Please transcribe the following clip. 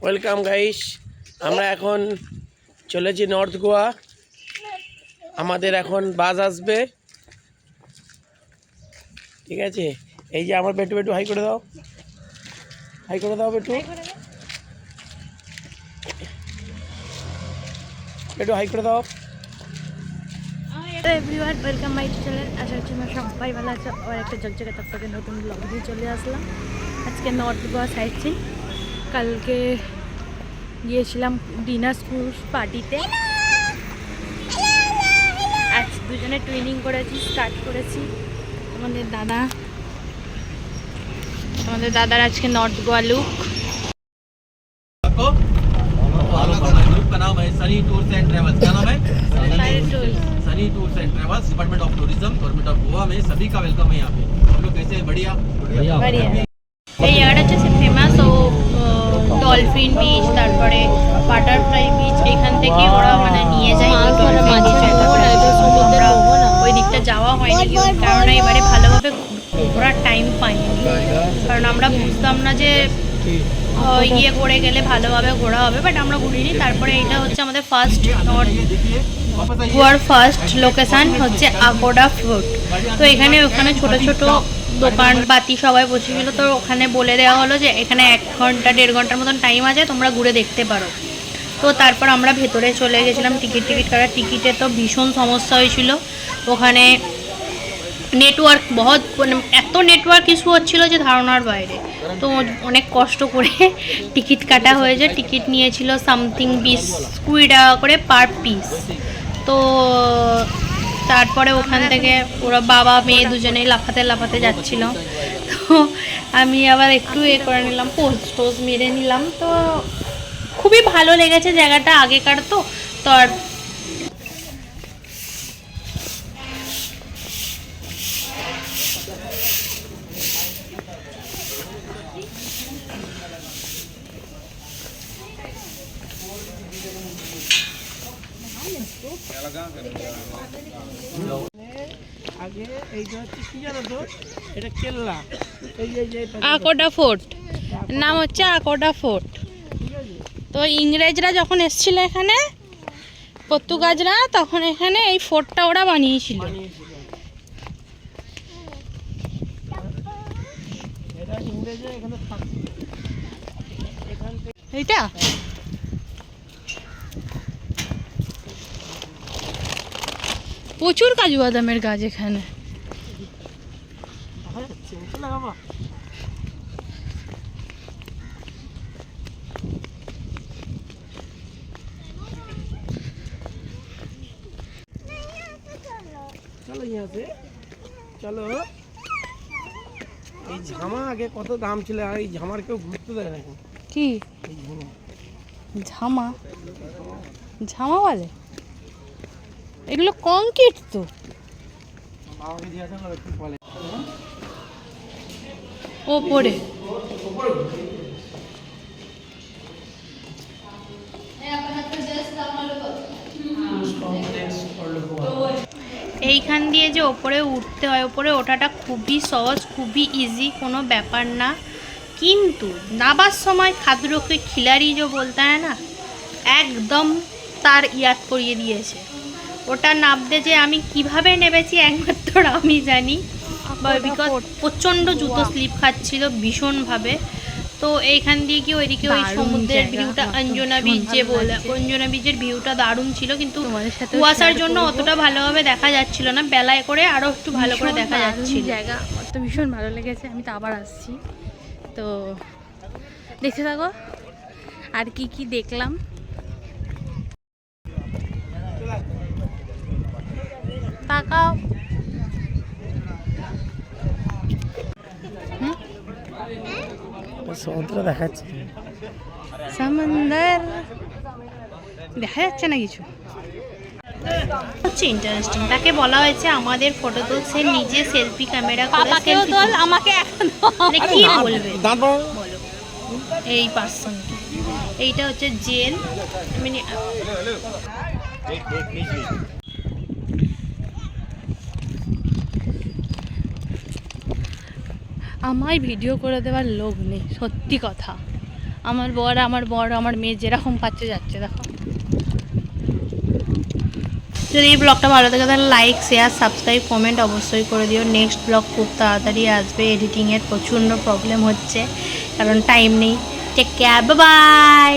Welcome guys, আমরা এখন চলেছি নর্থ গোয়া। আমাদের এখন বাস আসবে, ঠিক আছে। এই যে আমার বেটু বেটু হাই করে দাও, হাই করে দাও বেটু, বেটু হাই করে দাও। তো এভরিওয়ান, ওয়েলকাম মাই চ্যানেল। আশা করছি আমরা সবাই ভালো আছো। আর একটা জগজগে তকতকে নতুন ব্লগ দিয়ে চলে আসলাম। আজকে নর্থ গোয়া সাইড সিন। কালকে গিয়েছিলাম ডিনার স্কুল পার্টিতে। আজ দুজনে টুইনিং করেছি, স্টার্ট করেছি। আমাদের দাদার আজকে নর্থ গোয়া লুক। ग्रुप का नाम है सनी टूर्स एंड ट्रैवल्स। क्या नाम है? Sunny tours and travels, department of tourism, government of Goa में सभी का वेलकम है यहाँ पे। हम लोग कैसे हैं? बढ़िया बढ़िया। এই জায়গাটা হচ্ছে ফেমাস ও ডলফিন বিচ, তারপরে বাটারফ্লাই বিচ। এখান থেকে ওরা মানে নিয়ে যায় আমরা ওই দিকটা যাওয়া হয়নি, কারণ এবারে ভালোভাবে ঘোরার টাইম পাইনি। কারণ আমরা বুঝতাম না যে ইয়ে করে গেলে ভালোভাবে ঘোরা হবে, বাট আমরা ঘুরিনি। তারপরে এটা হচ্ছে আমাদের ফার্স্ট গোয়ার ফার্স্ট লোকেশান হচ্ছে আগোডা ফোর্ট। তো এখানে ওখানে ছোট ছোট দোকান বাতি সবাই বসেছিল। তো ওখানে বলে দেওয়া হলো যে এখানে 1 ঘন্টা 1.5 ঘন্টার মতন টাইম আছে, তোমরা ঘুরে দেখতে পারো। তো তারপর আমরা ভেতরে চলে গেছিলাম টিকিট কাটার। টিকিটে তো ভীষণ সমস্যা হয়েছিল ওখানে। নেটওয়ার্ক এত নেটওয়ার্ক ইস্যু হচ্ছিল যে ধারণার বাইরে। তো অনেক কষ্ট করে টিকিট কাটা হয়েছে। টিকিট নিয়েছিল সামথিং 20 টাকা করে পার পিস। তো তারপরে ওখান থেকে ওরা বাবা মেয়ে দুজনেই লাফাতে যাচ্ছিল। তো আমি আবার একটু করে নিলাম, পোজ মেরে নিলাম। তো খুবই ভালো লেগেছে জায়গাটা, আগেকার তো আর আগে এইটা হচ্ছে কি জানো তো, এটা কেল্লা। এই যে আকোডা ফোর্ট নাম হচ্ছে আকোডা ফোর্ট। তো ইংরেজরা যখন এসেছিল এখানে, পর্তুগাজরা, তখন এখানে এই ফোর্টটা ওরা বানিয়েছিল। এটা ইংরেজরা এখানে থাকতো। এইটা প্রচুর কাজু বাদামের গাছ এখানে। চলো ইয়াতে চলো। এই ঝামা আগে কত দাম ছিল, আর এই ঝামার কেউ ঘুরতে দেয় না। কি ঝামা বলে? এগুলো কংক্রিট তো। ওপরে এইখান দিয়ে যে ওপরে উঠতে হয়, ওপরে ওঠাটা খুবই সহজ, খুবই ইজি, কোনো ব্যাপার না। কিন্তু নাবার সময় খাদুরোকে খিলাড়ি যে বলতে হয় না, একদম তার ইয়াদ করিয়ে দিয়েছে। ওটা নামতে যে আমি কিভাবে নেমেছি একমাত্র আমি জানি, বিকজ প্রচণ্ড জুতো স্লিপ খাচ্ছিল ভীষণভাবে। তো এইখান দিয়ে কি ওইদিকে ওই সমুদ্রের ভিউটা, অঞ্জনা বিচ যে বলে, অঞ্জনা বিচের ভিউটা দারুণ ছিল। কিন্তু কুয়াশার জন্য অতটা ভালোভাবে দেখা যাচ্ছিল না, বেলায় করে আরও একটু ভালো করে দেখা যাচ্ছিল। জায়গা তো ভীষণ ভালো লেগেছে, আমি তো আবার আসছি। তো দেখতে থাকো আর কি দেখলাম। তাকাও। সমুদ্র দেখাচ্ছে, সমুদ্র দেখা যাচ্ছে না কিছু। হচ্ছে ইন্টারেস্টিং, তাকে বলা হয়েছে আমাদের ফটো তোল, সে নিজে সেলফি ক্যামেরা করে সেলফি তোল। আমাকে কি বলবে বলো এই পার্সনকে? এইটা হচ্ছে জেল। আমায় ভিডিও করে দেওয়ার লোক নেই, সত্যি কথা। আমার বর আমার মেয়ে যেরকম পাচ্ছে যাচ্ছে দেখো। যদি এই ব্লগটা ভালো থাকে তাহলে লাইক শেয়ার সাবস্ক্রাইব কমেন্ট অবশ্যই করে দিও। নেক্সট ব্লগ খুব তাড়াতাড়ি আসবে। এডিটিংয়ের প্রচণ্ড প্রবলেম হচ্ছে কারণ টাইম নেই। Take care, bye by.